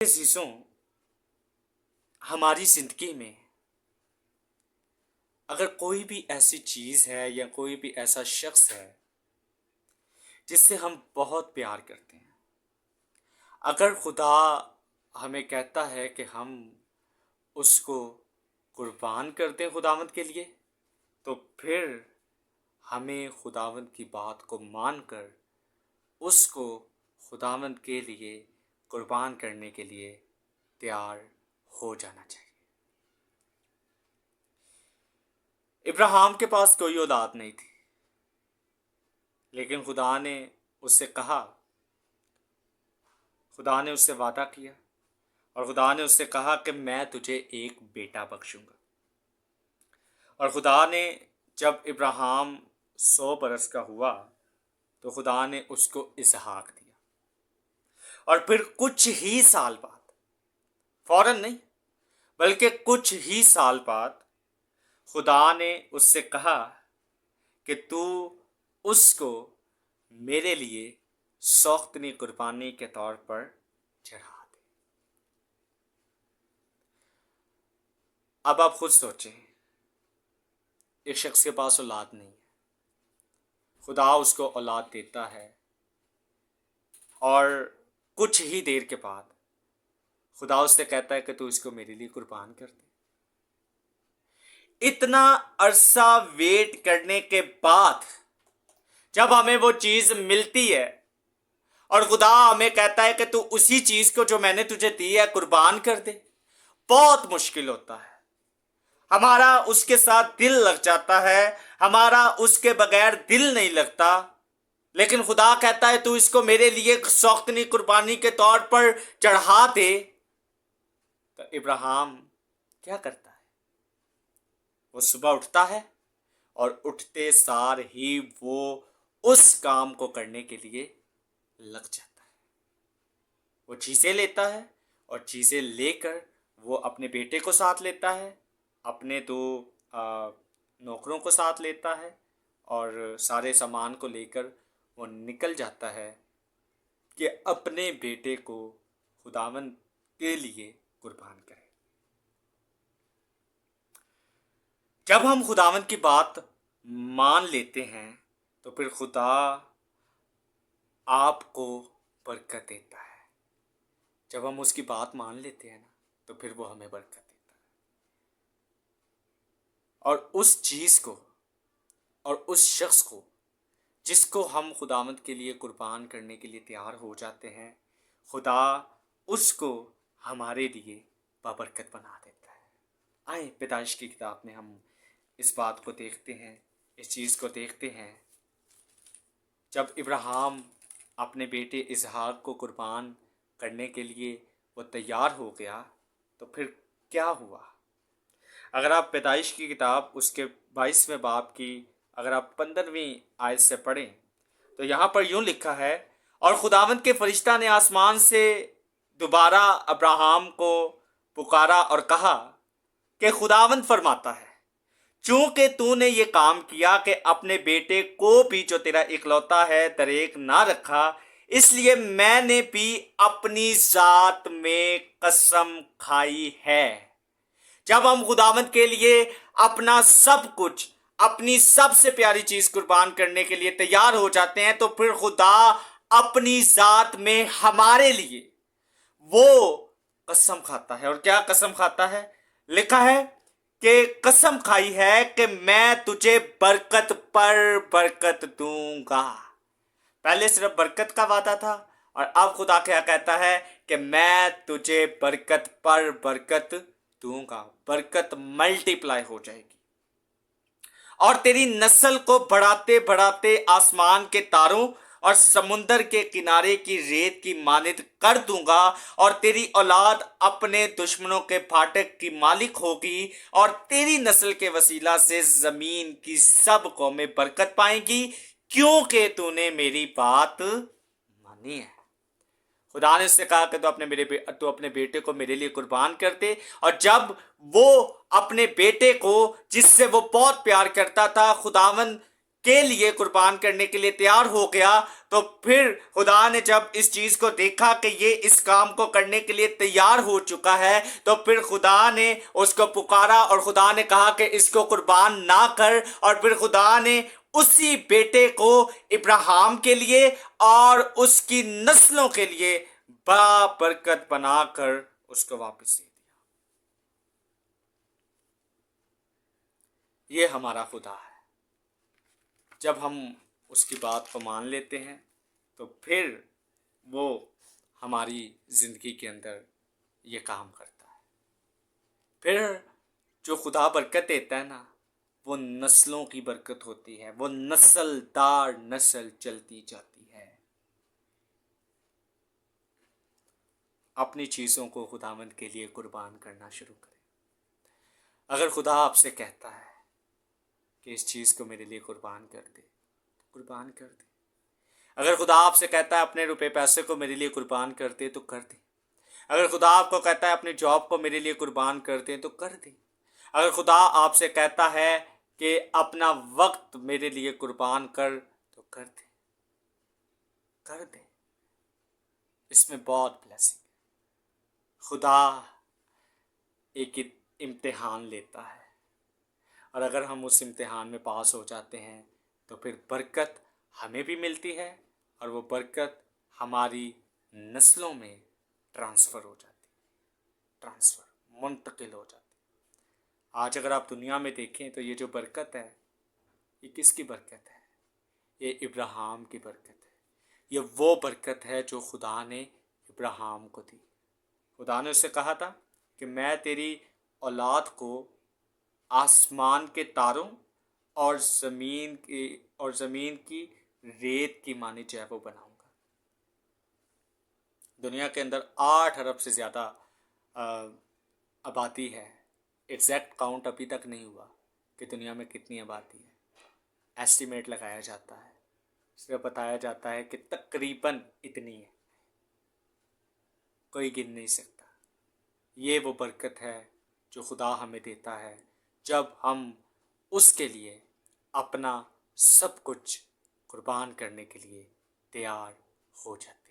अजीजों, हमारी ज़िंदगी में अगर कोई भी ऐसी चीज़ है या कोई भी ऐसा शख्स है जिससे हम बहुत प्यार करते हैं, अगर खुदा हमें कहता है कि हम उसको कुर्बान कर दें खुदावंद के लिए, तो फिर हमें खुदावंद की बात को मानकर उसको खुदावंद के लिए कुर्बान करने के लिए तैयार हो जाना चाहिए। इब्राहिम के पास कोई औलाद नहीं थी, लेकिन खुदा ने उससे कहा, खुदा ने उससे वादा किया और खुदा ने उससे कहा कि मैं तुझे एक बेटा बख्शूंगा। और खुदा ने जब इब्राहिम 100 बरस का हुआ तो खुदा ने उसको इसहाक दिया। और फिर कुछ ही साल बाद, फौरन नहीं बल्कि कुछ ही साल बाद, खुदा ने उससे कहा कि तू उसको मेरे लिए सौख्तनी कुर्बानी के तौर पर चढ़ा दे। अब आप खुद सोचें, एक शख्स के पास औलाद नहीं है, खुदा उसको औलाद देता है और कुछ ही देर के बाद खुदा उससे कहता है कि तू इसको मेरे लिए कुर्बान कर दे। इतना अरसा वेट करने के बाद जब हमें वो चीज मिलती है और खुदा हमें कहता है कि तू उसी चीज को जो मैंने तुझे दी है कुर्बान कर दे, बहुत मुश्किल होता है। हमारा उसके साथ दिल लग जाता है, हमारा उसके बगैर दिल नहीं लगता। लेकिन खुदा कहता है तू इसको मेरे लिए सौख्तनी कुर्बानी के तौर पर चढ़ा दे। तो इब्राहिम क्या करता है? वो सुबह उठता है और उठते सार ही वो उस काम को करने के लिए लग जाता है। वो चीज़ें लेता है और चीज़ें लेकर वो अपने बेटे को साथ लेता है, अपने 2 नौकरों को साथ लेता है और सारे सामान को लेकर वो निकल जाता है कि अपने बेटे को खुदावंद के लिए कुर्बान करे। जब हम खुदावंद की बात मान लेते हैं तो फिर खुदा आपको बरकत देता है। जब हम उसकी बात मान लेते हैं ना, तो फिर वो हमें बरकत देता है। और उस चीज़ को और उस शख्स को जिसको हम खुदावंद के लिए कुर्बान करने के लिए तैयार हो जाते हैं, खुदा उसको हमारे लिए बाबरकत बना देता है। आए पैदाइश की किताब में हम इस बात को देखते हैं, इस चीज़ को देखते हैं। जब इब्राहिम अपने बेटे इसहाक को कुर्बान करने के लिए वो तैयार हो गया, तो फिर क्या हुआ? अगर आप पैदाइश की किताब उसके 22वें बाब की अगर आप 15वीं आयत से पढ़ें तो यहाँ पर यूँ लिखा है, और खुदावंद के फरिश्ता ने आसमान से दोबारा अब्राहम को पुकारा और कहा कि खुदावंद फरमाता है, चूंकि तूने ये काम किया कि अपने बेटे को भी जो तेरा इकलौता है दरेक ना रखा, इसलिए मैंने भी अपनी जात में कसम खाई है। जब हम खुदावंद के लिए अपना सब कुछ, अपनी सबसे प्यारी चीज कुर्बान करने के लिए तैयार हो जाते हैं, तो फिर खुदा अपनी जात में हमारे लिए वो कसम खाता है। और क्या कसम खाता है? लिखा है कि कसम खाई है कि मैं तुझे बरकत पर बरकत दूंगा। पहले सिर्फ बरकत का वादा था और अब खुदा क्या कहता है कि मैं तुझे बरकत पर बरकत दूंगा। बरकत मल्टीप्लाई हो जाएगी और तेरी नस्ल को बढ़ाते बढ़ाते आसमान के तारों और समुंदर के किनारे की रेत की मानित कर दूंगा, और तेरी औलाद अपने दुश्मनों के फाटक की मालिक होगी, और तेरी नस्ल के वसीला से जमीन की सब कौमें बरकत पाएंगी, क्योंकि तूने मेरी बात मानी है। खुदा ने उससे कहा कि तू अपने बेटे को मेरे लिए कुर्बान कर दे। और जब वो अपने बेटे को, जिससे वो बहुत प्यार करता था, खुदावंद کے لیے قربان کرنے کے لیے تیار ہو گیا، تو پھر خدا نے جب اس چیز کو دیکھا کہ یہ اس کام کو کرنے کے لیے تیار ہو چکا ہے، تو پھر خدا نے اس کو پکارا اور خدا نے کہا کہ اس کو قربان نہ کر، اور پھر خدا نے اسی بیٹے کو ابراہیم کے لیے اور اس کی نسلوں کے لیے با برکت بنا کر اس کو واپس دے دیا۔ یہ ہمارا خدا ہے۔ جب ہم اس کی بات کو مان لیتے ہیں تو پھر وہ ہماری زندگی کے اندر یہ کام کرتا ہے۔ پھر جو خدا برکت دیتا ہے نا، وہ نسلوں کی برکت ہوتی ہے، وہ نسل دار نسل چلتی جاتی ہے۔ اپنی چیزوں کو خداوند کے لیے قربان کرنا شروع کریں۔ اگر خدا آپ سے کہتا ہے کہ اس چیز کو میرے لیے قربان کر دے، تو قربان کر دے۔ اگر خدا آپ سے کہتا ہے اپنے روپے پیسے کو میرے لیے قربان کر دے، تو کر دیں۔ اگر خدا آپ کو کہتا ہے اپنی جاب کو میرے لیے قربان کر دیں، تو کر دیں۔ اگر خدا آپ سے کہتا ہے کہ اپنا وقت میرے لیے قربان کر، تو کر دیں، کر دیں۔ اس میں بہت بلیسنگ ہے۔ خدا ایک امتحان لیتا ہے، اور اگر ہم اس امتحان میں پاس ہو جاتے ہیں تو پھر برکت ہمیں بھی ملتی ہے، اور وہ برکت ہماری نسلوں میں ٹرانسفر ہو جاتی ہے، منتقل ہو جاتی ہے۔ آج اگر آپ دنیا میں دیکھیں تو یہ جو برکت ہے، یہ کس کی برکت ہے؟ یہ ابراہیم کی برکت ہے۔ یہ وہ برکت ہے جو خدا نے ابراہیم کو دی۔ خدا نے اس سے کہا تھا کہ میں تیری اولاد کو آسمان کے تاروں اور زمین کی ریت کی مانند جو ہے وہ بناؤں گا۔ دنیا کے اندر 8 ارب سے زیادہ آبادی ہے۔ ایگزیکٹ کاؤنٹ ابھی تک نہیں ہوا کہ دنیا میں کتنی آبادی ہے۔ ایسٹیمیٹ لگایا جاتا ہے، صرف بتایا جاتا ہے کہ تقریباً اتنی ہے، کوئی گن نہیں سکتا۔ یہ وہ برکت ہے جو خدا ہمیں دیتا ہے جب ہم اس کے لیے اپنا سب کچھ قربان کرنے کے لیے تیار ہو جاتے ہیں۔